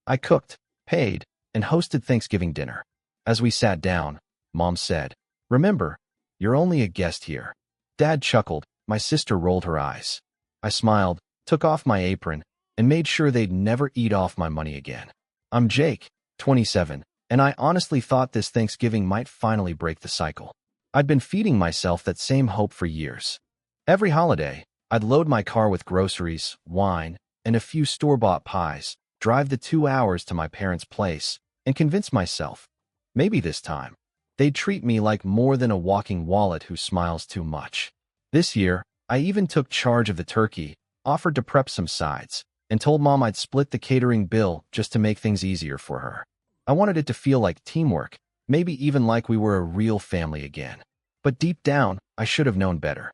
I cooked, paid, and hosted Thanksgiving dinner. As we sat down, Mom said, "Remember, you're only a guest here." Dad chuckled. My sister rolled her eyes. I smiled, took off my apron, and made sure they'd never eat off my money again. I'm Jake, 27, and I honestly thought this Thanksgiving might finally break the cycle. I'd been feeding myself that same hope for years. Every holiday, I'd load my car with groceries, wine, and a few store-bought pies, drive the 2 hours to my parents' place, and convince myself, maybe this time, they'd treat me like more than a walking wallet who smiles too much. This year, I even took charge of the turkey, offered to prep some sides, and told Mom I'd split the catering bill just to make things easier for her. I wanted it to feel like teamwork, maybe even like we were a real family again. But deep down, I should have known better.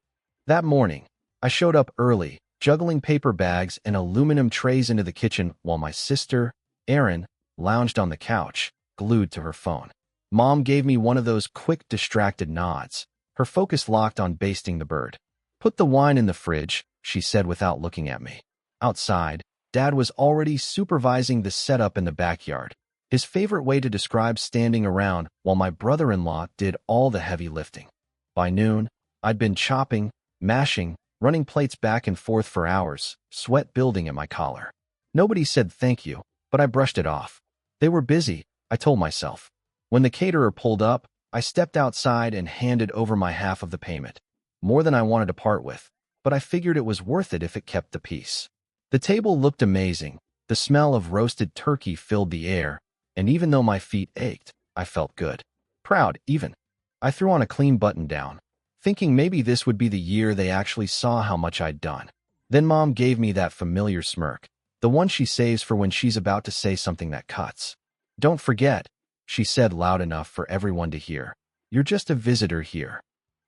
That morning, I showed up early, juggling paper bags and aluminum trays into the kitchen while my sister, Erin, lounged on the couch, glued to her phone. Mom gave me one of those quick, distracted nods, her focus locked on basting the bird. "Put the wine in the fridge," she said without looking at me. Outside, Dad was already supervising the setup in the backyard, his favorite way to describe standing around while my brother-in-law did all the heavy lifting. By noon, I'd been chopping, mashing, running plates back and forth for hours, sweat building at my collar. Nobody said thank you, but I brushed it off. They were busy, I told myself. When the caterer pulled up, I stepped outside and handed over my half of the payment. More than I wanted to part with, but I figured it was worth it if it kept the peace. The table looked amazing. The smell of roasted turkey filled the air, and even though my feet ached, I felt good. Proud, even. I threw on a clean button-down, thinking maybe this would be the year they actually saw how much I'd done. Then Mom gave me that familiar smirk, the one she saves for when she's about to say something that cuts. "Don't forget," she said loud enough for everyone to hear. "You're just a visitor here."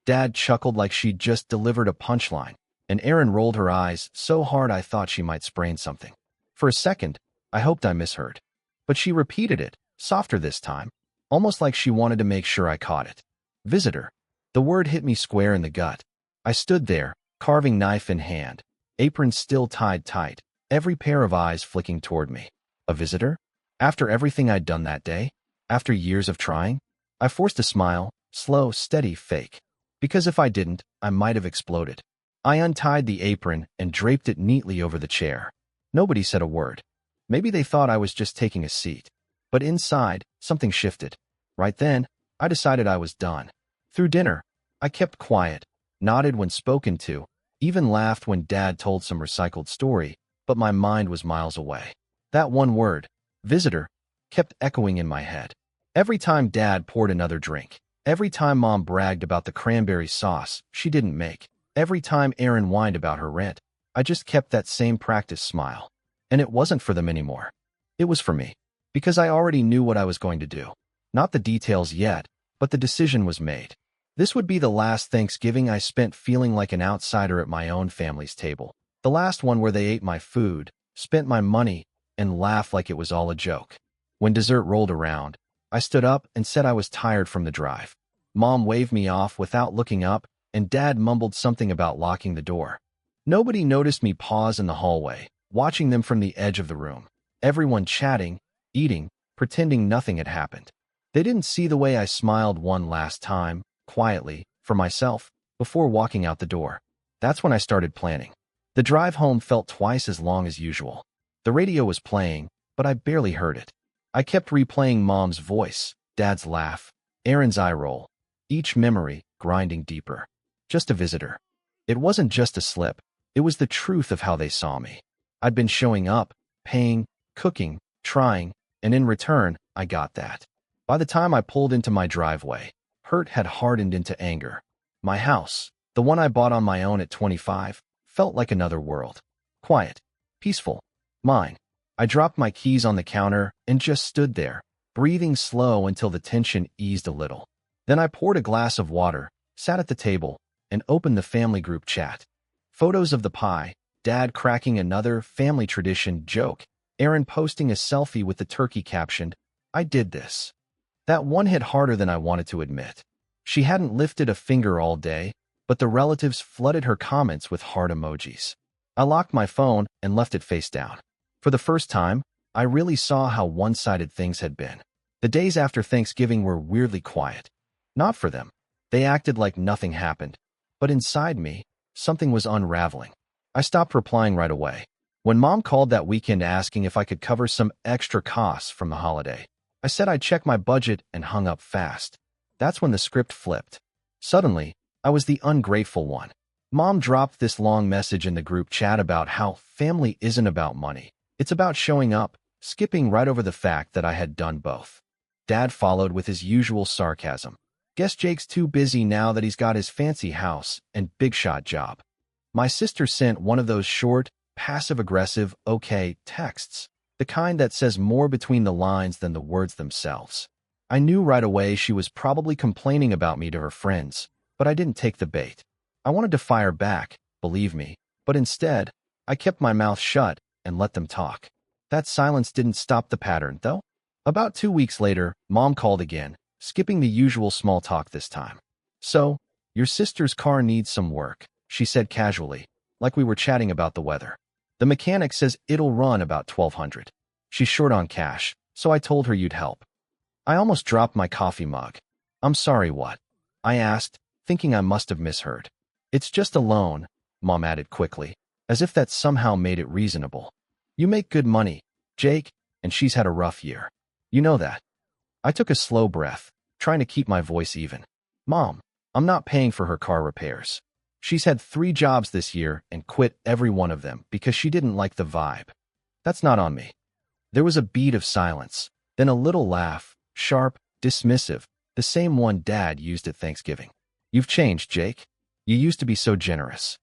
Dad chuckled like she'd just delivered a punchline, and Erin rolled her eyes so hard I thought she might sprain something. For a second, I hoped I misheard. But she repeated it, softer this time, almost like she wanted to make sure I caught it. Visitor. The word hit me square in the gut. I stood there, carving knife in hand, apron still tied tight, every pair of eyes flicking toward me. A visitor? After everything I'd done that day? After years of trying? I forced a smile, slow, steady, fake. Because if I didn't, I might have exploded. I untied the apron and draped it neatly over the chair. Nobody said a word. Maybe they thought I was just taking a seat. But inside, something shifted. Right then, I decided I was done. Through dinner, I kept quiet, nodded when spoken to, even laughed when Dad told some recycled story, but my mind was miles away. That one word, visitor, kept echoing in my head. Every time Dad poured another drink, every time Mom bragged about the cranberry sauce she didn't make, every time Erin whined about her rent, I just kept that same practice smile. And it wasn't for them anymore. It was for me. Because I already knew what I was going to do. Not the details yet, but the decision was made. This would be the last Thanksgiving I spent feeling like an outsider at my own family's table. The last one where they ate my food, spent my money, and laughed like it was all a joke. When dessert rolled around, I stood up and said I was tired from the drive. Mom waved me off without looking up, and Dad mumbled something about locking the door. Nobody noticed me pause in the hallway, watching them from the edge of the room. Everyone chatting, eating, pretending nothing had happened. They didn't see the way I smiled one last time, quietly, for myself, before walking out the door. That's when I started planning. The drive home felt twice as long as usual. The radio was playing, but I barely heard it. I kept replaying Mom's voice, Dad's laugh, Erin's eye roll, each memory grinding deeper. Just a visitor. It wasn't just a slip. It was the truth of how they saw me. I'd been showing up, paying, cooking, trying, and in return, I got that. By the time I pulled into my driveway, hurt had hardened into anger. My house, the one I bought on my own at 25, felt like another world. Quiet, peaceful, mine. I dropped my keys on the counter and just stood there, breathing slow until the tension eased a little. Then I poured a glass of water, sat at the table, and opened the family group chat. Photos of the pie, Dad cracking another family tradition joke, Erin posting a selfie with the turkey captioned, "I did this." That one hit harder than I wanted to admit. She hadn't lifted a finger all day, but the relatives flooded her comments with heart emojis. I locked my phone and left it face down. For the first time, I really saw how one-sided things had been. The days after Thanksgiving were weirdly quiet. Not for them. They acted like nothing happened. But inside me, something was unraveling. I stopped replying right away. When Mom called that weekend asking if I could cover some extra costs from the holiday, I said I'd check my budget and hung up fast. That's when the script flipped. Suddenly, I was the ungrateful one. Mom dropped this long message in the group chat about how family isn't about money. It's about showing up, skipping right over the fact that I had done both. Dad followed with his usual sarcasm. Guess Jake's too busy now that he's got his fancy house and big shot job. My sister sent one of those short, passive-aggressive, okay texts, the kind that says more between the lines than the words themselves. I knew right away she was probably complaining about me to her friends, but I didn't take the bait. I wanted to fire back, believe me, but instead, I kept my mouth shut and let them talk. That silence didn't stop the pattern, though. About 2 weeks later, Mom called again, skipping the usual small talk this time. So, your sister's car needs some work, she said casually, like we were chatting about the weather. The mechanic says it'll run about $1,200. She's short on cash, so I told her you'd help. I almost dropped my coffee mug. I'm sorry, what? I asked, thinking I must have misheard. It's just a loan, Mom added quickly, as if that somehow made it reasonable. You make good money, Jake, and she's had a rough year. You know that. I took a slow breath, trying to keep my voice even. Mom, I'm not paying for her car repairs. She's had 3 jobs this year and quit every one of them because she didn't like the vibe. That's not on me. There was a beat of silence, then a little laugh, sharp, dismissive, the same one Dad used at Thanksgiving. You've changed, Jake. You used to be so generous.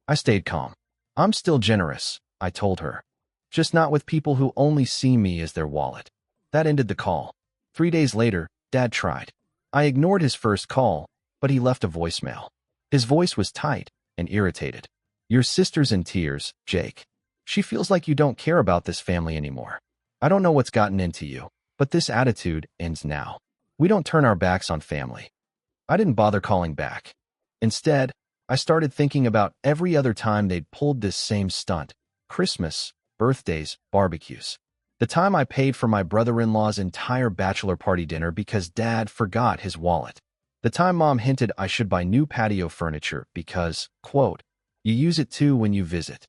I stayed calm. I'm still generous, I told her. Just not with people who only see me as their wallet. That ended the call. 3 days later, Dad tried. I ignored his first call, but he left a voicemail. His voice was tight and irritated. Your sister's in tears, Jake. She feels like you don't care about this family anymore. I don't know what's gotten into you, but this attitude ends now. We don't turn our backs on family. I didn't bother calling back. Instead, I started thinking about every other time they'd pulled this same stunt. Christmas, birthdays, barbecues. The time I paid for my brother-in-law's entire bachelor party dinner because Dad forgot his wallet. The time Mom hinted I should buy new patio furniture because, quote, you use it too when you visit.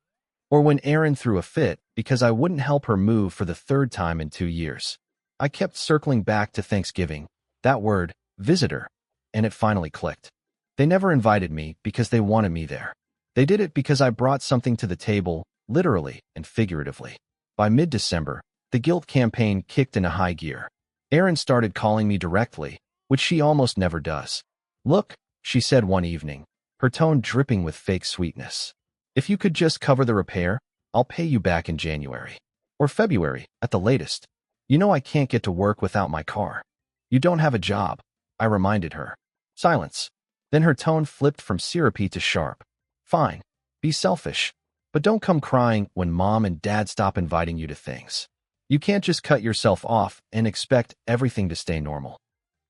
Or when Erin threw a fit because I wouldn't help her move for the 3rd time in 2 years. I kept circling back to Thanksgiving, that word, visitor, and it finally clicked. They never invited me because they wanted me there. They did it because I brought something to the table, literally and figuratively. By mid-December, the guilt campaign kicked into high gear. Erin started calling me directly, which she almost never does. Look, she said one evening, her tone dripping with fake sweetness. If you could just cover the repair, I'll pay you back in January. Or February, at the latest. You know I can't get to work without my car. You don't have a job, I reminded her. Silence. Then her tone flipped from syrupy to sharp. Fine. Be selfish. But don't come crying when Mom and Dad stop inviting you to things. You can't just cut yourself off and expect everything to stay normal.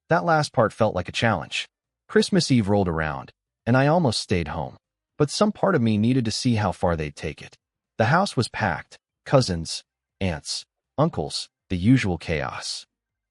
That last part felt like a challenge. Christmas Eve rolled around, and I almost stayed home. But some part of me needed to see how far they'd take it. The house was packed. Cousins, aunts, uncles, the usual chaos.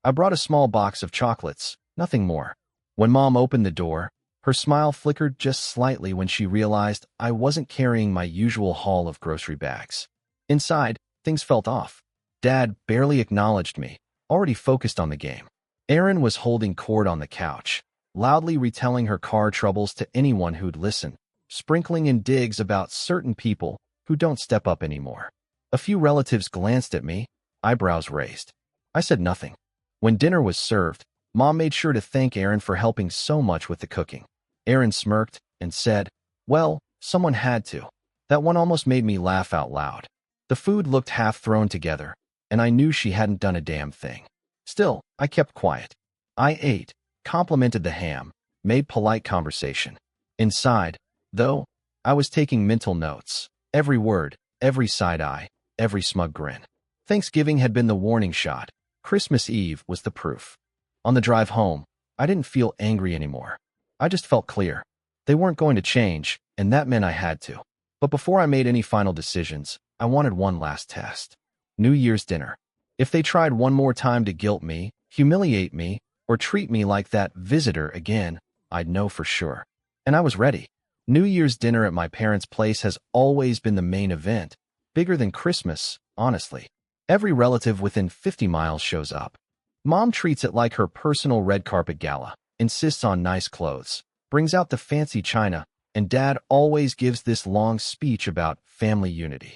I brought a small box of chocolates, nothing more. When Mom opened the door, her smile flickered just slightly when she realized I wasn't carrying my usual haul of grocery bags. Inside, things felt off. Dad barely acknowledged me, already focused on the game. Erin was holding court on the couch, loudly retelling her car troubles to anyone who'd listen, sprinkling in digs about certain people who don't step up anymore. A few relatives glanced at me, eyebrows raised. I said nothing. When dinner was served, Mom made sure to thank Erin for helping so much with the cooking. Erin smirked and said, well, someone had to. That one almost made me laugh out loud. The food looked half thrown together, and I knew she hadn't done a damn thing. Still, I kept quiet. I ate, complimented the ham, made polite conversation. Inside, though, I was taking mental notes. Every word, every side eye, every smug grin. Thanksgiving had been the warning shot. Christmas Eve was the proof. On the drive home, I didn't feel angry anymore. I just felt clear. They weren't going to change, and that meant I had to. But before I made any final decisions, I wanted one last test. New Year's dinner. If they tried one more time to guilt me, humiliate me, or treat me like that visitor again, I'd know for sure. And I was ready. New Year's dinner at my parents' place has always been the main event, bigger than Christmas, honestly. Every relative within 50 miles shows up. Mom treats it like her personal red carpet gala, insists on nice clothes, brings out the fancy china, and Dad always gives this long speech about family unity.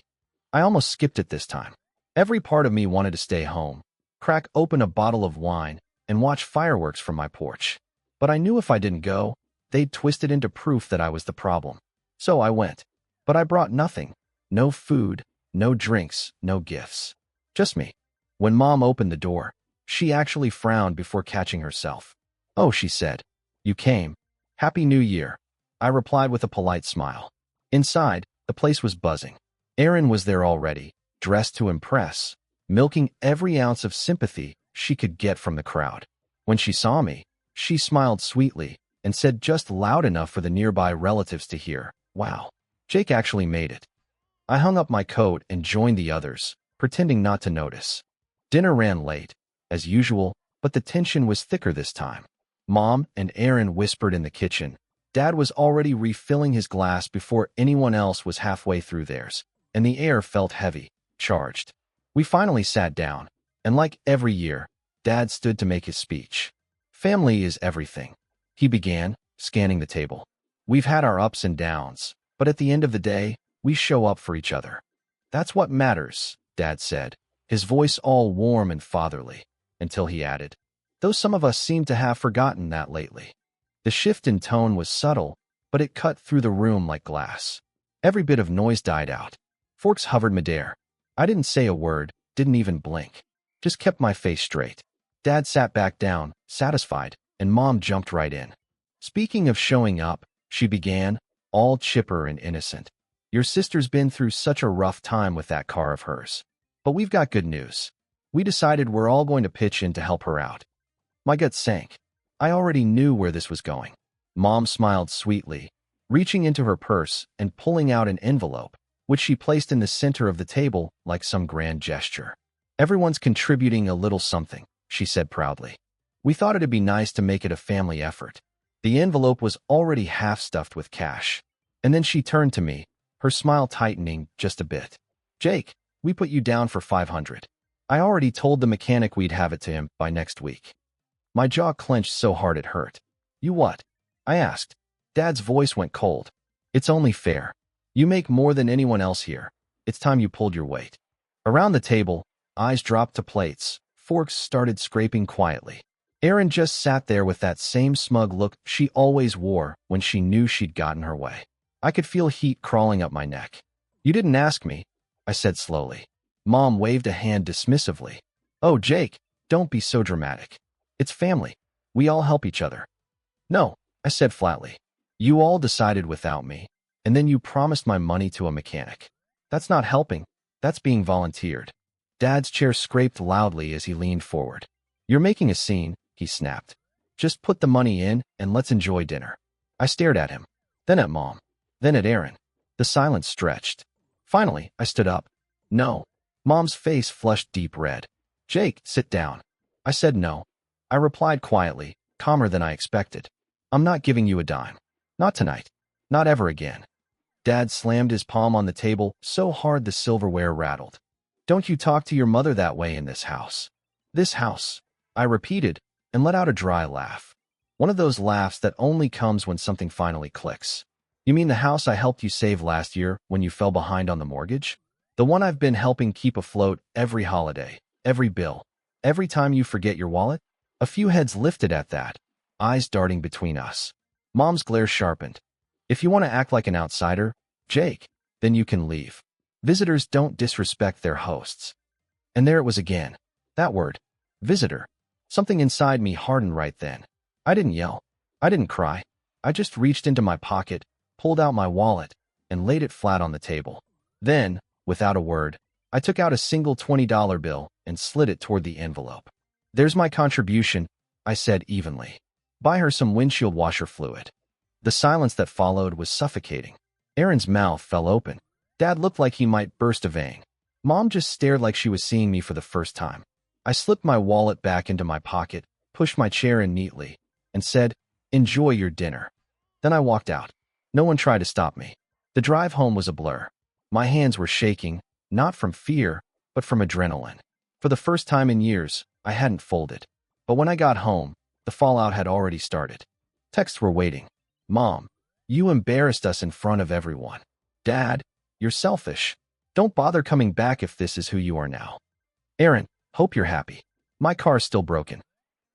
I almost skipped it this time. Every part of me wanted to stay home, crack open a bottle of wine, and watch fireworks from my porch. But I knew if I didn't go, they'd twist it into proof that I was the problem. So I went. But I brought nothing. No food, no drinks, no gifts. Just me. When Mom opened the door, she actually frowned before catching herself. "Oh," she said. "You came. Happy New Year." I replied with a polite smile. Inside, the place was buzzing. Erin was there already, dressed to impress, milking every ounce of sympathy she could get from the crowd. When she saw me, she smiled sweetly and said just loud enough for the nearby relatives to hear, "Wow, Jake actually made it." I hung up my coat and joined the others, pretending not to notice. Dinner ran late, as usual, but the tension was thicker this time. Mom and Erin whispered in the kitchen. Dad was already refilling his glass before anyone else was halfway through theirs, and the air felt heavy, charged. We finally sat down, and like every year, Dad stood to make his speech. "Family is everything," he began, scanning the table. "We've had our ups and downs, but at the end of the day, we show up for each other. That's what matters," Dad said, his voice all warm and fatherly, until he added, "Though some of us seem to have forgotten that lately." The shift in tone was subtle, but it cut through the room like glass. Every bit of noise died out. Forks hovered midair. I didn't say a word, didn't even blink. Just kept my face straight. Dad sat back down, satisfied, and Mom jumped right in. "Speaking of showing up," she began, all chipper and innocent. "Your sister's been through such a rough time with that car of hers. But we've got good news. We decided we're all going to pitch in to help her out." My gut sank. I already knew where this was going. Mom smiled sweetly, reaching into her purse and pulling out an envelope, which she placed in the center of the table like some grand gesture. "Everyone's contributing a little something," she said proudly. "We thought it'd be nice to make it a family effort." The envelope was already half stuffed with cash. And then she turned to me, her smile tightening just a bit. "Jake, we put you down for 500. I already told the mechanic we'd have it to him by next week." My jaw clenched so hard it hurt. "You what?" I asked. Dad's voice went cold. "It's only fair. You make more than anyone else here. It's time you pulled your weight." Around the table, eyes dropped to plates, forks started scraping quietly. Erin just sat there with that same smug look she always wore when she knew she'd gotten her way. I could feel heat crawling up my neck. "You didn't ask me," I said slowly. Mom waved a hand dismissively. "Oh, Jake, don't be so dramatic. It's family. We all help each other." "No," I said flatly. "You all decided without me, and then you promised my money to a mechanic. That's not helping. That's being volunteered." Dad's chair scraped loudly as he leaned forward. "You're making a scene," he snapped. "Just put the money in and let's enjoy dinner." I stared at him, then at Mom, then at Erin. The silence stretched. Finally, I stood up. "No." Mom's face flushed deep red. "Jake, sit down." I said no. I replied quietly, calmer than I expected. "I'm not giving you a dime. Not tonight. Not ever again." Dad slammed his palm on the table so hard the silverware rattled. "Don't you talk to your mother that way in this house." "This house," I repeated, and let out a dry laugh. One of those laughs that only comes when something finally clicks. "You mean the house I helped you save last year when you fell behind on the mortgage? The one I've been helping keep afloat every holiday, every bill, every time you forget your wallet?" A few heads lifted at that, eyes darting between us. Mom's glare sharpened. "If you want to act like an outsider, Jake, then you can leave. Visitors don't disrespect their hosts." And there it was again. That word. Visitor. Something inside me hardened right then. I didn't yell. I didn't cry. I just reached into my pocket, pulled out my wallet, and laid it flat on the table. Then, without a word, I took out a single $20 bill and slid it toward the envelope. "There's my contribution," I said evenly. "Buy her some windshield washer fluid." The silence that followed was suffocating. Erin's mouth fell open. Dad looked like he might burst a vein. Mom just stared like she was seeing me for the first time. I slipped my wallet back into my pocket, pushed my chair in neatly, and said, "Enjoy your dinner." Then I walked out. No one tried to stop me. The drive home was a blur. My hands were shaking, not from fear, but from adrenaline. For the first time in years, I hadn't folded. But when I got home, the fallout had already started. Texts were waiting. "Mom, you embarrassed us in front of everyone." "Dad, you're selfish. Don't bother coming back if this is who you are now." "Aaron, hope you're happy. My car's still broken."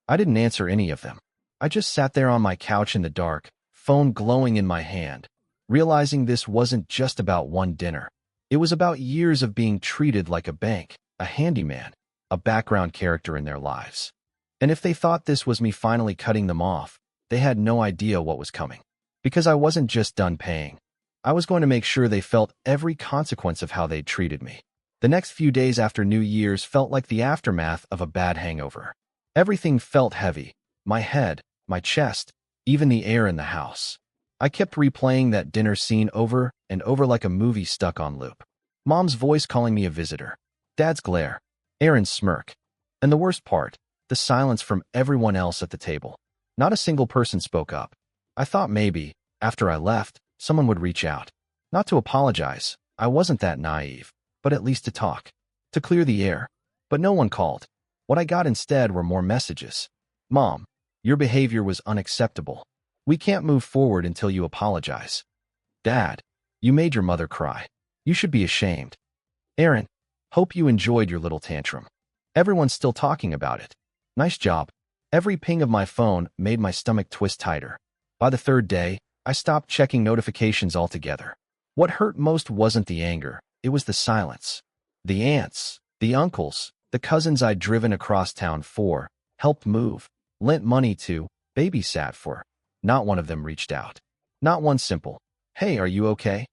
I didn't answer any of them. I just sat there on my couch in the dark, phone glowing in my hand, realizing this wasn't just about one dinner. It was about years of being treated like a bank, a handyman, a background character in their lives. And if they thought this was me finally cutting them off, they had no idea what was coming. Because I wasn't just done paying. I was going to make sure they felt every consequence of how they'd treated me. The next few days after New Year's felt like the aftermath of a bad hangover. Everything felt heavy. My head, my chest, even the air in the house. I kept replaying that dinner scene over and over like a movie stuck on loop. Mom's voice calling me a visitor. Dad's glare. Aaron's smirk. And the worst part, the silence from everyone else at the table. Not a single person spoke up. I thought maybe, after I left, someone would reach out. Not to apologize, I wasn't that naive, but at least to talk. To clear the air. But no one called. What I got instead were more messages. "Mom, your behavior was unacceptable. We can't move forward until you apologize." "Dad, you made your mother cry. You should be ashamed." "Aaron, hope you enjoyed your little tantrum. Everyone's still talking about it. Nice job." Every ping of my phone made my stomach twist tighter. By the third day, I stopped checking notifications altogether. What hurt most wasn't the anger, it was the silence. The aunts, the uncles, the cousins I'd driven across town for, helped move, lent money to, babysat for. Not one of them reached out. Not one simple, "Hey, are you okay?"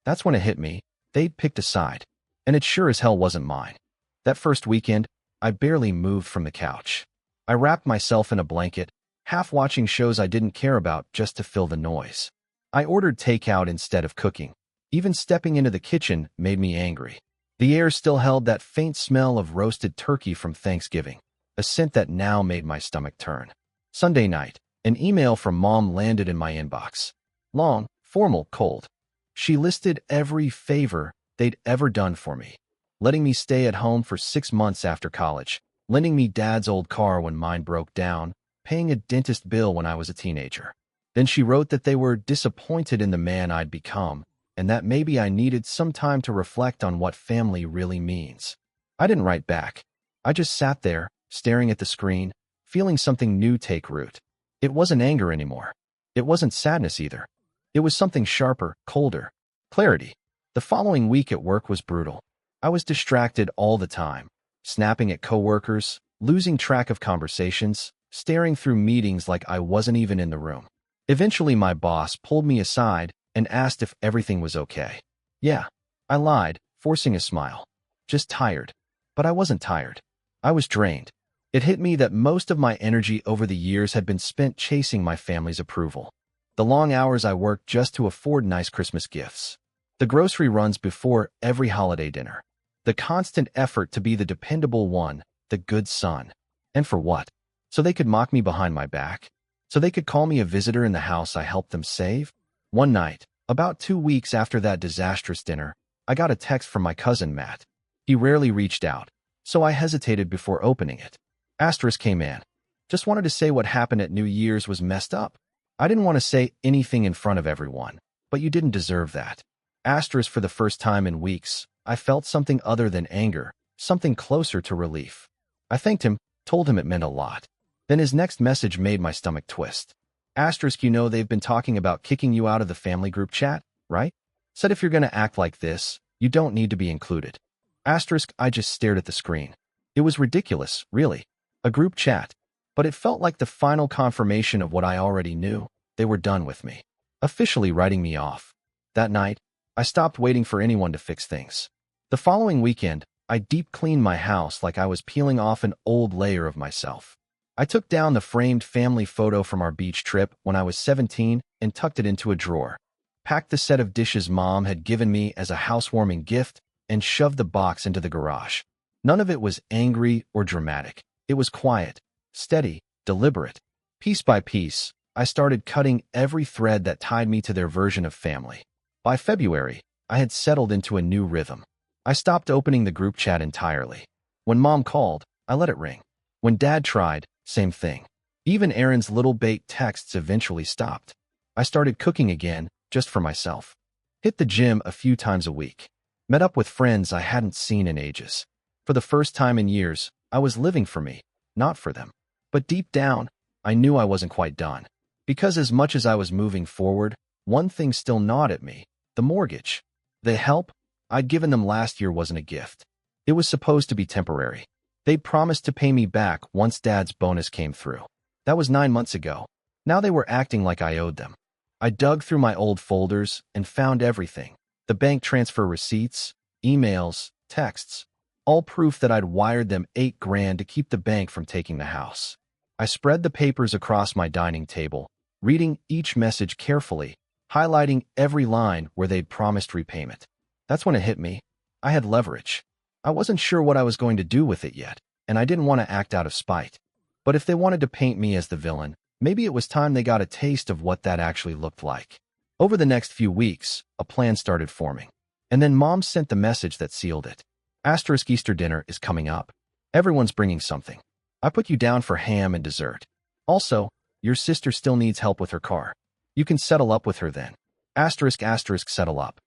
That's when it hit me. They'd picked a side. And it sure as hell wasn't mine. That first weekend, I barely moved from the couch. I wrapped myself in a blanket, half watching shows I didn't care about just to fill the noise. I ordered takeout instead of cooking. Even stepping into the kitchen made me angry. The air still held that faint smell of roasted turkey from Thanksgiving, a scent that now made my stomach turn. Sunday night, an email from Mom landed in my inbox. Long, formal, cold. She listed every favor they'd ever done for me. Letting me stay at home for 6 months after college, lending me Dad's old car when mine broke down, paying a dentist bill when I was a teenager. Then she wrote that they were disappointed in the man I'd become, and that maybe I needed some time to reflect on what family really means. I didn't write back. I just sat there, staring at the screen, feeling something new take root. It wasn't anger anymore. It wasn't sadness either. It was something sharper, colder. Clarity. The following week at work was brutal. I was distracted all the time, snapping at coworkers, losing track of conversations, staring through meetings like I wasn't even in the room. Eventually, my boss pulled me aside and asked if everything was okay. "Yeah," I lied, forcing a smile. "Just tired." But I wasn't tired. I was drained. It hit me that most of my energy over the years had been spent chasing my family's approval. The long hours I worked just to afford nice Christmas gifts. The grocery runs before every holiday dinner. The constant effort to be the dependable one, the good son. And for what? So they could mock me behind my back? So they could call me a visitor in the house I helped them save? One night, about 2 weeks after that disastrous dinner, I got a text from my cousin Matt. He rarely reached out, so I hesitated before opening it. Asterisk came in. "Just wanted to say what happened at New Year's was messed up. I didn't want to say anything in front of everyone, but you didn't deserve that." Asterisk, for the first time in weeks, I felt something other than anger, something closer to relief. I thanked him, told him it meant a lot. Then his next message made my stomach twist. Asterisk, "You know they've been talking about kicking you out of the family group chat, right? Said if you're going to act like this, you don't need to be included." Asterisk, I just stared at the screen. It was ridiculous, really. A group chat. But it felt like the final confirmation of what I already knew. They were done with me. Officially writing me off. That night, I stopped waiting for anyone to fix things. The following weekend, I deep cleaned my house like I was peeling off an old layer of myself. I took down the framed family photo from our beach trip when I was 17 and tucked it into a drawer. Packed the set of dishes Mom had given me as a housewarming gift and shoved the box into the garage. None of it was angry or dramatic. It was quiet, steady, deliberate. Piece by piece, I started cutting every thread that tied me to their version of family. By February, I had settled into a new rhythm. I stopped opening the group chat entirely. When Mom called, I let it ring. When Dad tried, same thing. Even Aaron's little bait texts eventually stopped. I started cooking again, just for myself. Hit the gym a few times a week. Met up with friends I hadn't seen in ages. For the first time in years, I was living for me, not for them. But deep down, I knew I wasn't quite done. Because as much as I was moving forward, one thing still gnawed at me: the mortgage. The help I'd given them last year wasn't a gift. It was supposed to be temporary. They'd promised to pay me back once Dad's bonus came through. That was 9 months ago. Now they were acting like I owed them. I dug through my old folders and found everything: the bank transfer receipts, emails, texts, all proof that I'd wired them $8,000 to keep the bank from taking the house. I spread the papers across my dining table, reading each message carefully, highlighting every line where they'd promised repayment. That's when it hit me. I had leverage. I wasn't sure what I was going to do with it yet, and I didn't want to act out of spite. But if they wanted to paint me as the villain, maybe it was time they got a taste of what that actually looked like. Over the next few weeks, a plan started forming. And then Mom sent the message that sealed it. Easter dinner is coming up. Everyone's bringing something. I put you down for ham and dessert. Also, your sister still needs help with her car. You can settle up with her then. Settle up.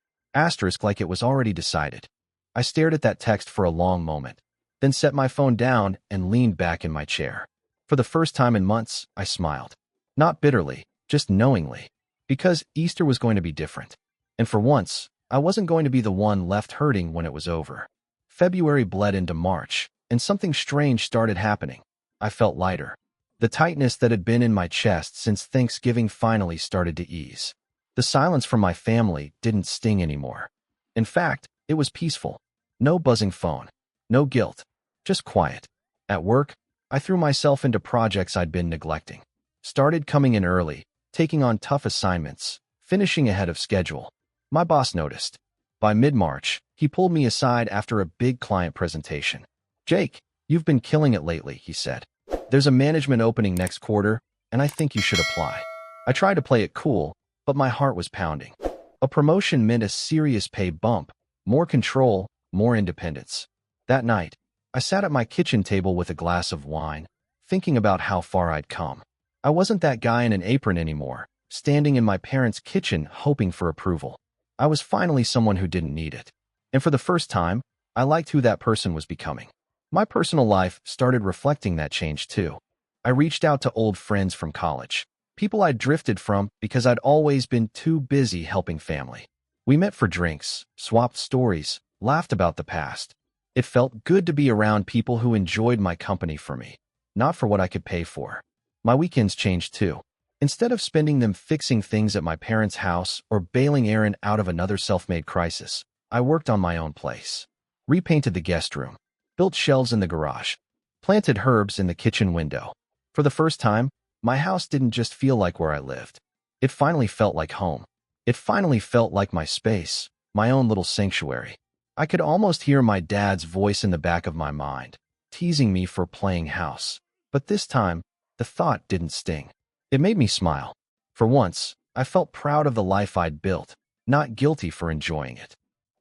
Like it was already decided. I stared at that text for a long moment, then set my phone down and leaned back in my chair. For the first time in months, I smiled. Not bitterly, just knowingly. Because Easter was going to be different. And for once, I wasn't going to be the one left hurting when it was over. February bled into March, and something strange started happening. I felt lighter. The tightness that had been in my chest since Thanksgiving finally started to ease. The silence from my family didn't sting anymore. In fact, it was peaceful. No buzzing phone. No guilt. Just quiet. At work, I threw myself into projects I'd been neglecting. Started coming in early, taking on tough assignments, finishing ahead of schedule. My boss noticed. By mid-March, he pulled me aside after a big client presentation. "Jake, you've been killing it lately," he said. "There's a management opening next quarter, and I think you should apply." I tried to play it cool, but my heart was pounding. A promotion meant a serious pay bump, more control, more independence. That night, I sat at my kitchen table with a glass of wine, thinking about how far I'd come. I wasn't that guy in an apron anymore, standing in my parents' kitchen hoping for approval. I was finally someone who didn't need it. And for the first time, I liked who that person was becoming. My personal life started reflecting that change too. I reached out to old friends from college, people I'd drifted from because I'd always been too busy helping family. We met for drinks, swapped stories, laughed about the past. It felt good to be around people who enjoyed my company for me, not for what I could pay for. My weekends changed too. Instead of spending them fixing things at my parents' house or bailing Aaron out of another self-made crisis, I worked on my own place. Repainted the guest room, built shelves in the garage, planted herbs in the kitchen window. For the first time, my house didn't just feel like where I lived. It finally felt like home. It finally felt like my space, my own little sanctuary. I could almost hear my dad's voice in the back of my mind, teasing me for playing house. But this time, the thought didn't sting. It made me smile. For once, I felt proud of the life I'd built, not guilty for enjoying it.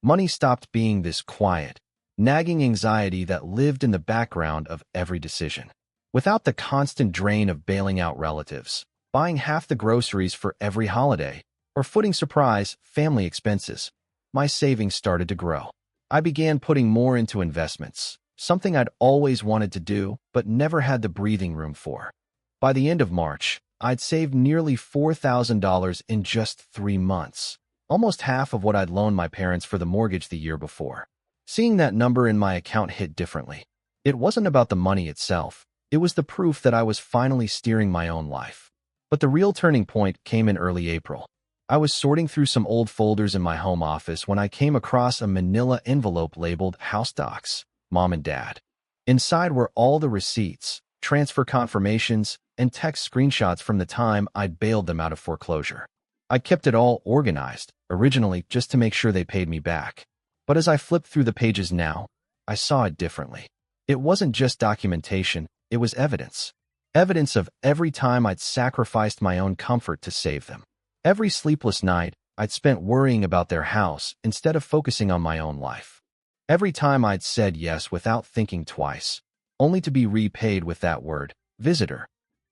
Money stopped being this quiet, nagging anxiety that lived in the background of every decision. Without the constant drain of bailing out relatives, buying half the groceries for every holiday, or footing surprise family expenses, my savings started to grow. I began putting more into investments, something I'd always wanted to do but never had the breathing room for. By the end of March, I'd saved nearly $4,000 in just 3 months, almost half of what I'd loaned my parents for the mortgage the year before. Seeing that number in my account hit differently. It wasn't about the money itself. It was the proof that I was finally steering my own life. But the real turning point came in early April. I was sorting through some old folders in my home office when I came across a manila envelope labeled House Docs, Mom and Dad. Inside were all the receipts, transfer confirmations, and text screenshots from the time I'd bailed them out of foreclosure. I kept it all organized, originally just to make sure they paid me back. But as I flipped through the pages now, I saw it differently. It wasn't just documentation, it was evidence. Evidence of every time I'd sacrificed my own comfort to save them. Every sleepless night I'd spent worrying about their house instead of focusing on my own life. Every time I'd said yes without thinking twice, only to be repaid with that word, visitor.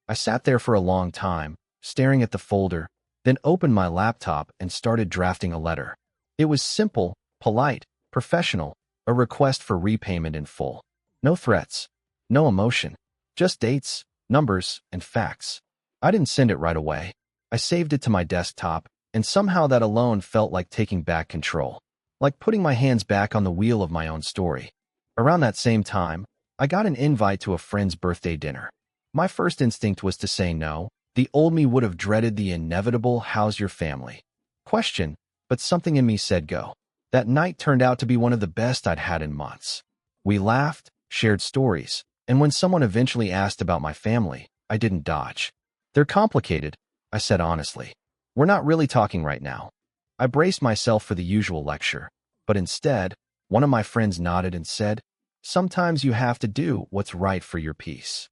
I sat there for a long time, staring at the folder, then opened my laptop and started drafting a letter. It was simple, polite, professional, a request for repayment in full. No threats, no emotion, just dates, numbers, and facts. I didn't send it right away. I saved it to my desktop, and somehow that alone felt like taking back control, like putting my hands back on the wheel of my own story. Around that same time, I got an invite to a friend's birthday dinner. My first instinct was to say no. The old me would have dreaded the inevitable "how's your family?" question, but something in me said go. That night turned out to be one of the best I'd had in months. We laughed, shared stories, and when someone eventually asked about my family, I didn't dodge. "They're complicated," I said honestly. "We're not really talking right now." I braced myself for the usual lecture, but instead, one of my friends nodded and said, "Sometimes you have to do what's right for your peace."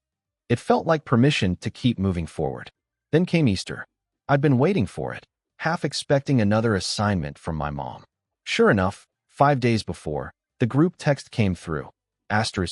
It felt like permission to keep moving forward. Then came Easter. I'd been waiting for it, half expecting another assignment from my mom. Sure enough, 5 days before, the group text came through.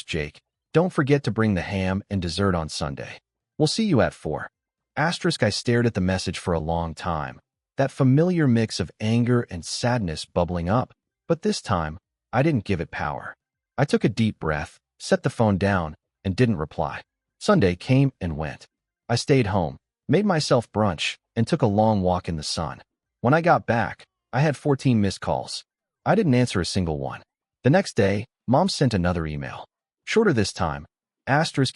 Jake, don't forget to bring the ham and dessert on Sunday. We'll see you at 4. I stared at the message for a long time, that familiar mix of anger and sadness bubbling up, but this time, I didn't give it power. I took a deep breath, set the phone down, and didn't reply. Sunday came and went. I stayed home, made myself brunch, and took a long walk in the sun. When I got back, I had 14 missed calls. I didn't answer a single one. The next day, Mom sent another email. Shorter this time.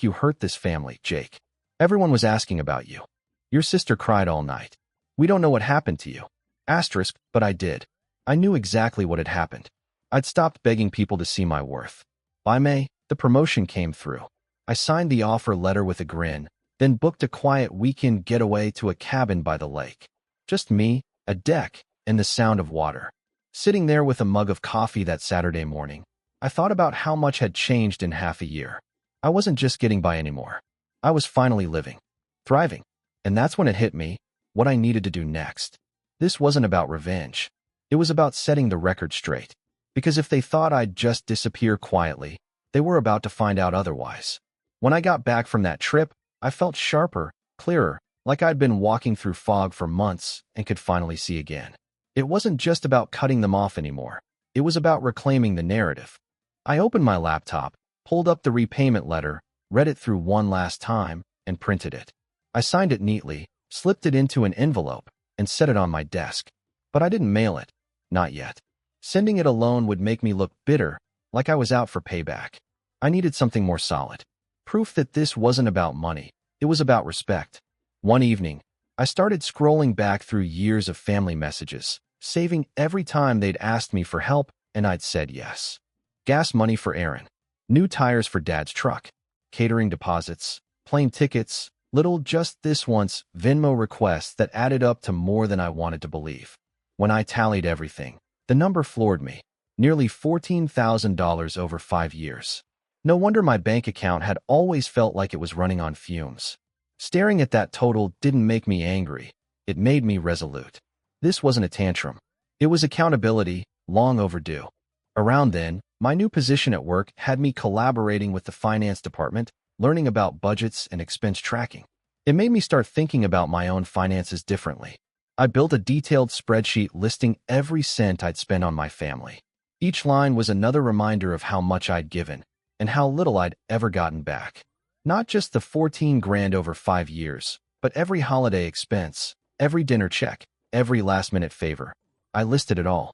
You hurt this family, Jake. Everyone was asking about you. Your sister cried all night. We don't know what happened to you. But I did. I knew exactly what had happened. I'd stopped begging people to see my worth. By May, the promotion came through. I signed the offer letter with a grin, then booked a quiet weekend getaway to a cabin by the lake. Just me, a deck, and the sound of water. Sitting there with a mug of coffee that Saturday morning, I thought about how much had changed in half a year. I wasn't just getting by anymore. I was finally living, thriving. And that's when it hit me, what I needed to do next. This wasn't about revenge. It was about setting the record straight. Because if they thought I'd just disappear quietly, they were about to find out otherwise. When I got back from that trip, I felt sharper, clearer, like I'd been walking through fog for months and could finally see again. It wasn't just about cutting them off anymore. It was about reclaiming the narrative. I opened my laptop, pulled up the repayment letter, read it through one last time, and printed it. I signed it neatly, slipped it into an envelope, and set it on my desk. But I didn't mail it. Not yet. Sending it alone would make me look bitter, like I was out for payback. I needed something more solid. Proof that this wasn't about money. It was about respect. One evening, I started scrolling back through years of family messages, saving every time they'd asked me for help, and I'd said yes. Gas money for Aaron. New tires for Dad's truck. Catering deposits. Plane tickets. Little just this once Venmo requests that added up to more than I wanted to believe. When I tallied everything, the number floored me. Nearly $14,000 over 5 years. No wonder my bank account had always felt like it was running on fumes. Staring at that total didn't make me angry. It made me resolute. This wasn't a tantrum. It was accountability, long overdue. Around then, my new position at work had me collaborating with the finance department, learning about budgets and expense tracking. It made me start thinking about my own finances differently. I built a detailed spreadsheet listing every cent I'd spent on my family. Each line was another reminder of how much I'd given and how little I'd ever gotten back. Not just the 14 grand over 5 years, but every holiday expense, every dinner check, every last-minute favor. I listed it all.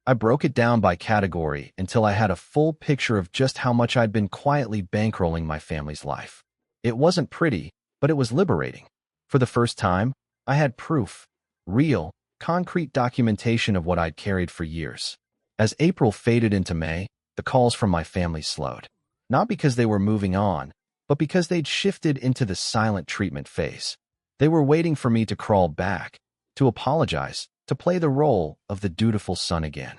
I broke it down by category until I had a full picture of just how much I'd been quietly bankrolling my family's life. It wasn't pretty, but it was liberating. For the first time, I had proof. Real, concrete documentation of what I'd carried for years. As April faded into May, the calls from my family slowed. Not because they were moving on, but because they'd shifted into the silent treatment phase. They were waiting for me to crawl back, to apologize, to play the role of the dutiful son again.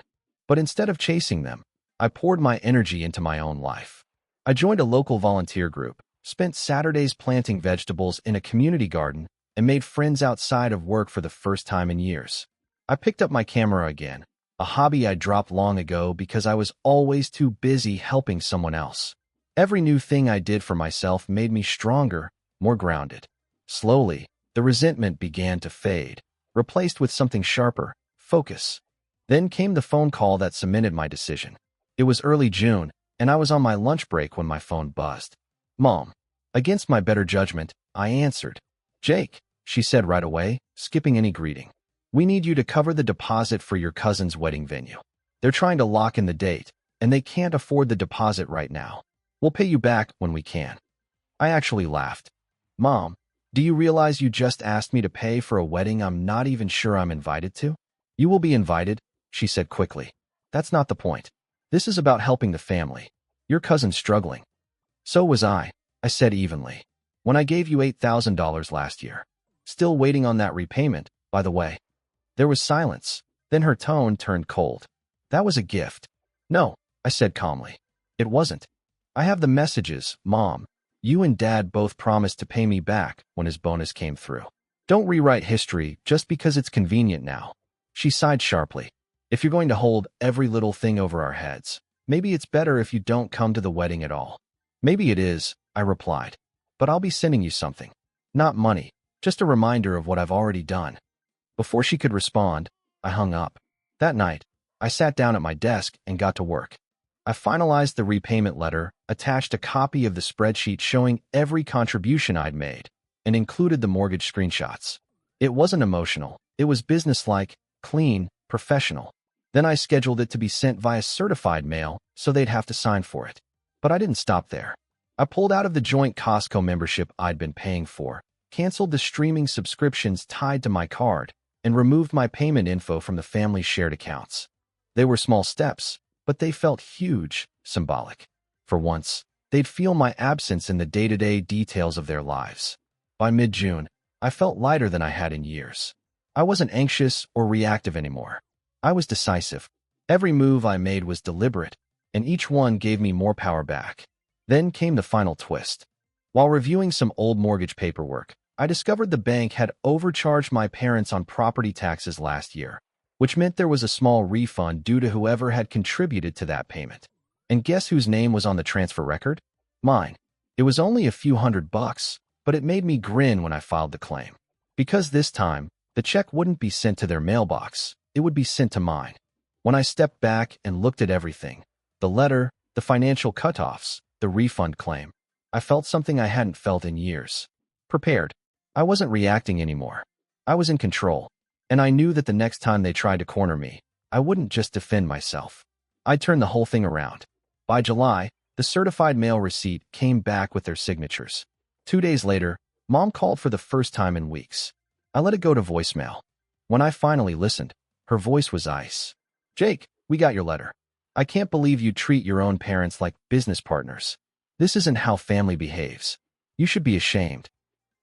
But instead of chasing them, I poured my energy into my own life. I joined a local volunteer group, spent Saturdays planting vegetables in a community garden, and made friends outside of work for the first time in years. I picked up my camera again, a hobby I dropped long ago because I was always too busy helping someone else. Every new thing I did for myself made me stronger, more grounded. Slowly, the resentment began to fade, replaced with something sharper, focus. Then came the phone call that cemented my decision. It was early June, and I was on my lunch break when my phone buzzed. Mom. Against my better judgment, I answered. Jake, she said right away, skipping any greeting. We need you to cover the deposit for your cousin's wedding venue. They're trying to lock in the date, and they can't afford the deposit right now. We'll pay you back when we can. I actually laughed. Mom, do you realize you just asked me to pay for a wedding I'm not even sure I'm invited to? You will be invited, she said quickly. That's not the point. This is about helping the family. Your cousin's struggling. So was I said evenly. When I gave you $8,000 last year. Still waiting on that repayment, by the way. There was silence. Then her tone turned cold. That was a gift. No, I said calmly. It wasn't. I have the messages, Mom. You and Dad both promised to pay me back when his bonus came through. Don't rewrite history just because it's convenient now. She sighed sharply. If you're going to hold every little thing over our heads, maybe it's better if you don't come to the wedding at all. Maybe it is, I replied. But I'll be sending you something. Not money, just a reminder of what I've already done. Before she could respond, I hung up. That night, I sat down at my desk and got to work. I finalized the repayment letter, attached a copy of the spreadsheet showing every contribution I'd made, and included the mortgage screenshots. It wasn't emotional. It was businesslike, clean, professional. Then I scheduled it to be sent via certified mail so they'd have to sign for it. But I didn't stop there. I pulled out of the joint Costco membership I'd been paying for, canceled the streaming subscriptions tied to my card, and removed my payment info from the family's shared accounts. They were small steps, but they felt huge, symbolic. For once, they'd feel my absence in the day-to-day details of their lives. By mid-June, I felt lighter than I had in years. I wasn't anxious or reactive anymore. I was decisive. Every move I made was deliberate, and each one gave me more power back. Then came the final twist. While reviewing some old mortgage paperwork, I discovered the bank had overcharged my parents on property taxes last year, which meant there was a small refund due to whoever had contributed to that payment. And guess whose name was on the transfer record? Mine. It was only a few $100, but it made me grin when I filed the claim. Because this time, the check wouldn't be sent to their mailbox, it would be sent to mine. When I stepped back and looked at everything, the letter, the financial cutoffs, the refund claim, I felt something I hadn't felt in years. Prepared. I wasn't reacting anymore. I was in control. And I knew that the next time they tried to corner me, I wouldn't just defend myself. I'd turn the whole thing around. By July, the certified mail receipt came back with their signatures. 2 days later, Mom called for the first time in weeks. I let it go to voicemail. When I finally listened, her voice was ice. Jake, we got your letter. I can't believe you treat your own parents like business partners. This isn't how family behaves. You should be ashamed.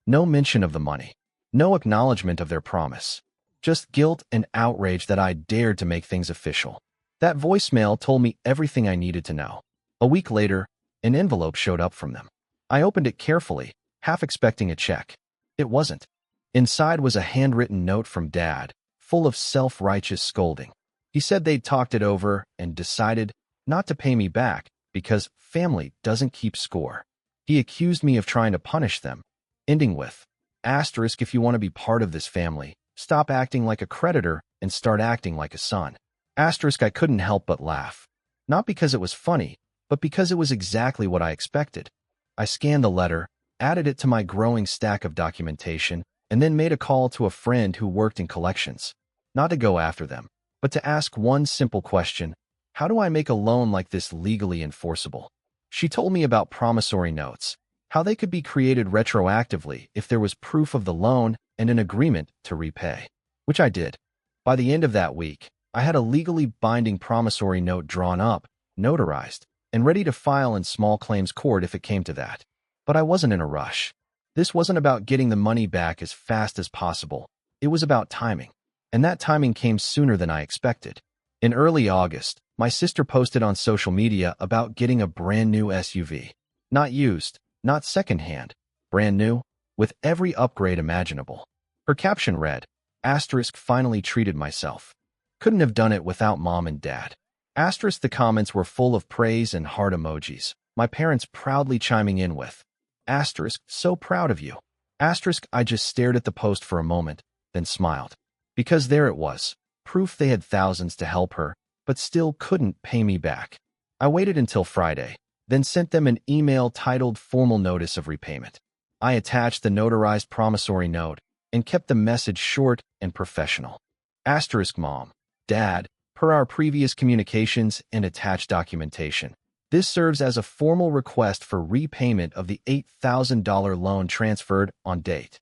No mention of the money. No acknowledgement of their promise. Just guilt and outrage that I dared to make things official. That voicemail told me everything I needed to know. A week later, an envelope showed up from them. I opened it carefully, half expecting a check. It wasn't. Inside was a handwritten note from Dad, full of self-righteous scolding. He said they'd talked it over and decided not to pay me back because family doesn't keep score. He accused me of trying to punish them, ending with, asterisk if you want to be part of this family, stop acting like a creditor and start acting like a son. Asterisk I couldn't help but laugh. Not because it was funny, but because it was exactly what I expected. I scanned the letter, added it to my growing stack of documentation, and then made a call to a friend who worked in collections. Not to go after them, but to ask one simple question: how do I make a loan like this legally enforceable? She told me about promissory notes, how they could be created retroactively if there was proof of the loan and an agreement to repay, which I did. By the end of that week, I had a legally binding promissory note drawn up, notarized, and ready to file in small claims court if it came to that. But I wasn't in a rush. This wasn't about getting the money back as fast as possible. It was about timing. And that timing came sooner than I expected. In early August, My sister posted on social media about getting a brand new SUV. Not used, not secondhand, brand new, with every upgrade imaginable. Her caption read, asterisk finally treated myself. Couldn't have done it without mom and dad. Asterisk the comments were full of praise and heart emojis, my parents proudly chiming in with, asterisk so proud of you. Asterisk I just stared at the post for a moment, then smiled. Because there it was, proof they had thousands to help her, but still couldn't pay me back. I waited until Friday, then sent them an email titled Formal Notice of Repayment. I attached the notarized promissory note and kept the message short and professional. Asterisk mom, dad, per our previous communications and attached documentation. This serves as a formal request for repayment of the $8,000 loan transferred on date.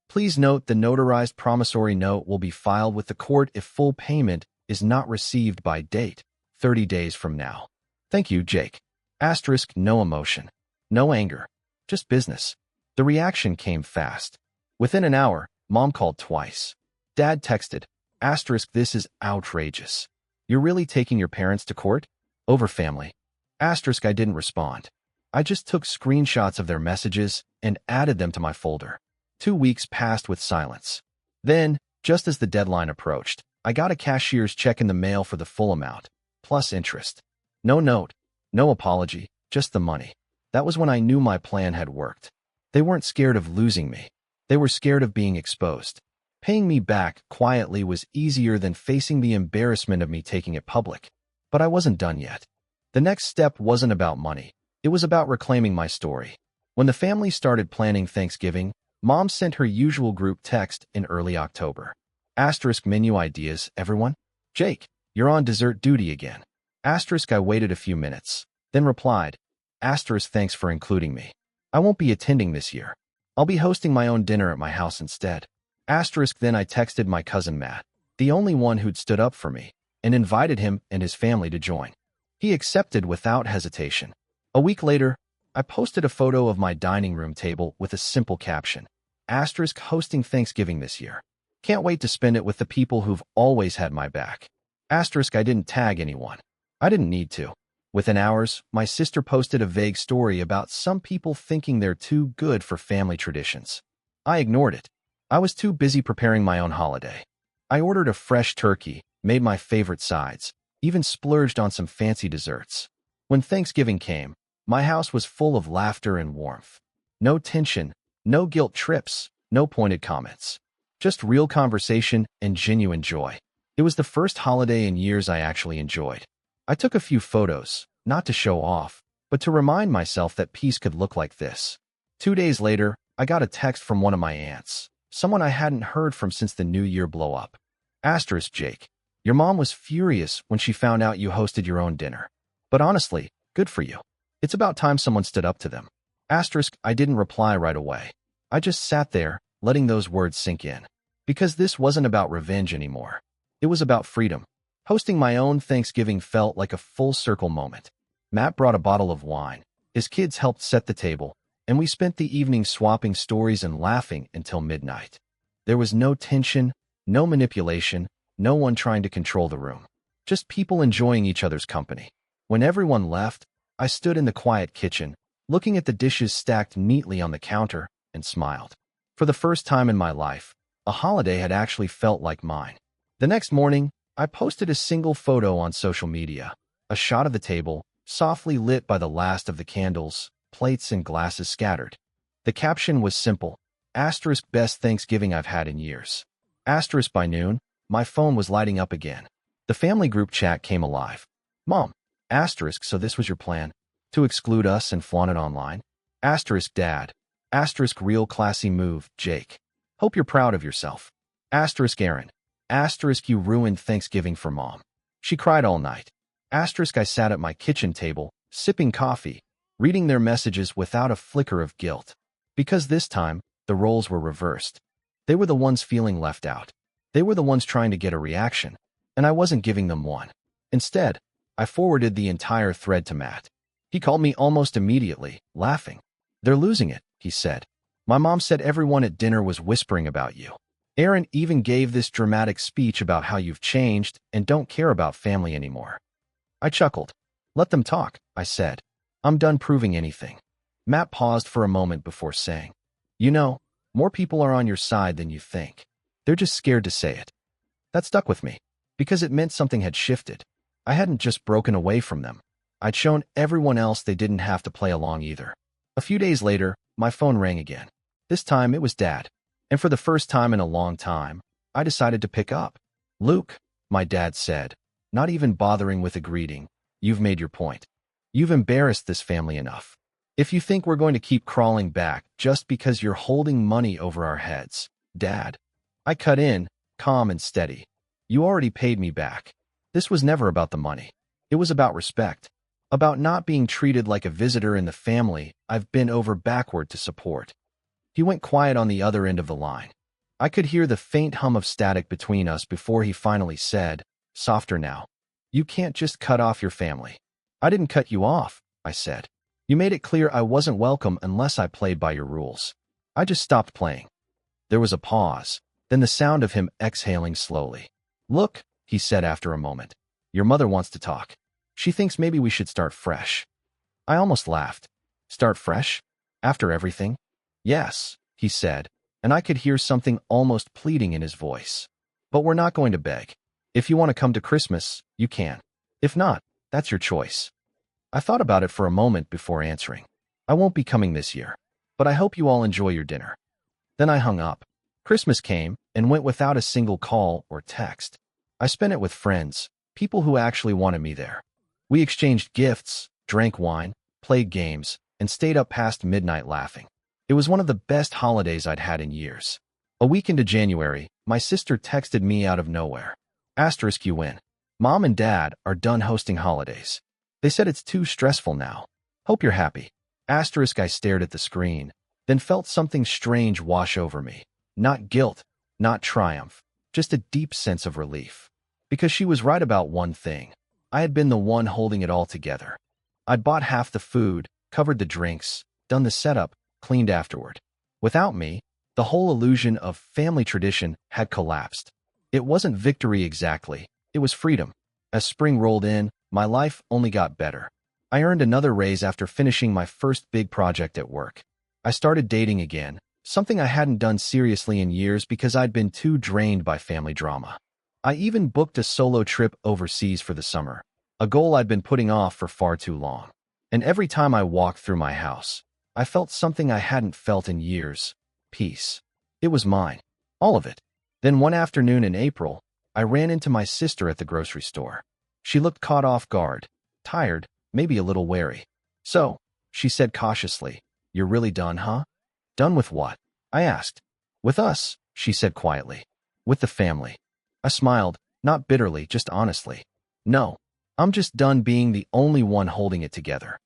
Please note the notarized promissory note will be filed with the court if full payment is not received by date, 30 days from now. Thank you, Jake. Asterisk no emotion, no anger, just business. The reaction came fast. Within an hour, mom called twice. Dad texted, asterisk this is outrageous. You're really taking your parents to court? Over family. Asterisk I didn't respond. I just took screenshots of their messages and added them to my folder. 2 weeks passed with silence. Then, just as the deadline approached, I got a cashier's check in the mail for the full amount, plus interest. No note, no apology, just the money. That was when I knew my plan had worked. They weren't scared of losing me. They were scared of being exposed. Paying me back quietly was easier than facing the embarrassment of me taking it public. But I wasn't done yet. The next step wasn't about money. It was about reclaiming my story. When the family started planning Thanksgiving, mom sent her usual group text in early October. Asterisk menu ideas, everyone? Jake, you're on dessert duty again. Asterisk I waited a few minutes, then replied, asterisk thanks for including me. I won't be attending this year. I'll be hosting my own dinner at my house instead. Asterisk then I texted my cousin Matt, the only one who'd stood up for me, and invited him and his family to join. He accepted without hesitation. A week later, I posted a photo of my dining room table with a simple caption, asterisk hosting Thanksgiving this year. Can't wait to spend it with the people who've always had my back. Asterisk I didn't tag anyone. I didn't need to. Within hours, my sister posted a vague story about some people thinking they're too good for family traditions. I ignored it. I was too busy preparing my own holiday. I ordered a fresh turkey, made my favorite sides, even splurged on some fancy desserts. When Thanksgiving came, my house was full of laughter and warmth. No tension, no guilt trips, no pointed comments. Just real conversation and genuine joy. It was the first holiday in years I actually enjoyed. I took a few photos, not to show off, but to remind myself that peace could look like this. 2 days later, I got a text from one of my aunts, someone I hadn't heard from since the New Year blow-up. Asterisk Jake, your mom was furious when she found out you hosted your own dinner. But honestly, good for you. It's about time someone stood up to them. Asterisk I didn't reply right away. I just sat there, letting those words sink in. Because this wasn't about revenge anymore. It was about freedom. Hosting my own Thanksgiving felt like a full-circle moment. Matt brought a bottle of wine. His kids helped set the table, and we spent the evening swapping stories and laughing until midnight. There was no tension, no manipulation, no one trying to control the room. Just people enjoying each other's company. When everyone left, I stood in the quiet kitchen, looking at the dishes stacked neatly on the counter, and smiled. For the first time in my life, a holiday had actually felt like mine. The next morning, I posted a single photo on social media, a shot of the table, softly lit by the last of the candles, plates and glasses scattered. The caption was simple, asterisk best Thanksgiving I've had in years. Asterisk by noon, my phone was lighting up again. The family group chat came alive. Mom, asterisk so this was your plan? To exclude us and flaunt it online? Asterisk dad, asterisk real classy move, Jake. Hope you're proud of yourself. Asterisk Aaron, asterisk you ruined Thanksgiving for mom. She cried all night. Asterisk I sat at my kitchen table, sipping coffee, reading their messages without a flicker of guilt. Because this time, the roles were reversed. They were the ones feeling left out. They were the ones trying to get a reaction, and I wasn't giving them one. Instead, I forwarded the entire thread to Matt. He called me almost immediately, laughing. They're losing it, he said. My mom said everyone at dinner was whispering about you. Aaron even gave this dramatic speech about how you've changed and don't care about family anymore. I chuckled. Let them talk, I said. I'm done proving anything. Matt paused for a moment before saying, You know, more people are on your side than you think. They're just scared to say it. That stuck with me, because it meant something had shifted. I hadn't just broken away from them. I'd shown everyone else they didn't have to play along either. A few days later, my phone rang again. This time it was Dad. And for the first time in a long time, I decided to pick up. Luke, my dad said, not even bothering with a greeting, you've made your point. You've embarrassed this family enough. If you think we're going to keep crawling back just because you're holding money over our heads, Dad. I cut in, calm and steady. You already paid me back. This was never about the money. It was about respect. About not being treated like a visitor in the family I've been over backward to support. He went quiet on the other end of the line. I could hear the faint hum of static between us before he finally said, softer now. You can't just cut off your family. I didn't cut you off, I said. You made it clear I wasn't welcome unless I played by your rules. I just stopped playing. There was a pause, then the sound of him exhaling slowly. Look, he said after a moment. Your mother wants to talk. She thinks maybe we should start fresh. I almost laughed. Start fresh? After everything? Yes, he said, and I could hear something almost pleading in his voice. But we're not going to beg. If you want to come to Christmas, you can. If not, that's your choice. I thought about it for a moment before answering. I won't be coming this year, but I hope you all enjoy your dinner. Then I hung up. Christmas came and went without a single call or text. I spent it with friends, people who actually wanted me there. We exchanged gifts, drank wine, played games, and stayed up past midnight laughing. It was one of the best holidays I'd had in years. A week into January, my sister texted me out of nowhere. You win. Mom and Dad are done hosting holidays. They said it's too stressful now. Hope you're happy. I stared at the screen, then felt something strange wash over me. Not guilt, not triumph, just a deep sense of relief. Because she was right about one thing. I had been the one holding it all together. I'd bought half the food, covered the drinks, done the setup, cleaned afterward. Without me, the whole illusion of family tradition had collapsed. It wasn't victory exactly, it was freedom. As spring rolled in, my life only got better. I earned another raise after finishing my first big project at work. I started dating again, something I hadn't done seriously in years because I'd been too drained by family drama. I even booked a solo trip overseas for the summer, a goal I'd been putting off for far too long. And every time I walked through my house, I felt something I hadn't felt in years. Peace. It was mine. All of it. Then one afternoon in April, I ran into my sister at the grocery store. She looked caught off guard, tired, maybe a little wary. So, she said cautiously, You're really done, huh? Done with what? I asked. With us, she said quietly. With the family. I smiled, not bitterly, just honestly. No, I'm just done being the only one holding it together.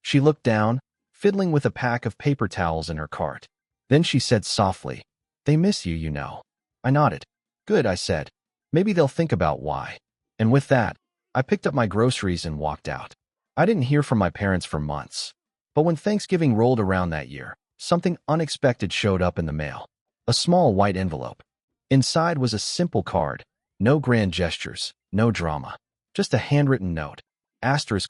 She looked down, fiddling with a pack of paper towels in her cart. Then she said softly, They miss you, you know. I nodded. Good, I said. Maybe they'll think about why. And with that, I picked up my groceries and walked out. I didn't hear from my parents for months. But when Thanksgiving rolled around that year, something unexpected showed up in the mail. A small white envelope. Inside was a simple card. No grand gestures, no drama. Just a handwritten note.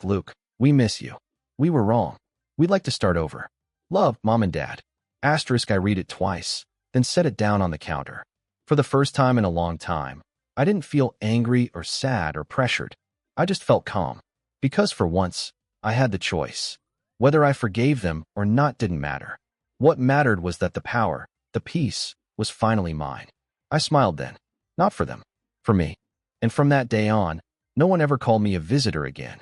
Luke, we miss you. We were wrong. We'd like to start over. Love, Mom and Dad. I read it twice, then set it down on the counter. For the first time in a long time, I didn't feel angry or sad or pressured. I just felt calm. Because for once, I had the choice. Whether I forgave them or not didn't matter. What mattered was that the power, the peace, was finally mine. I smiled then. Not for them. For me. And from that day on, no one ever called me a visitor again.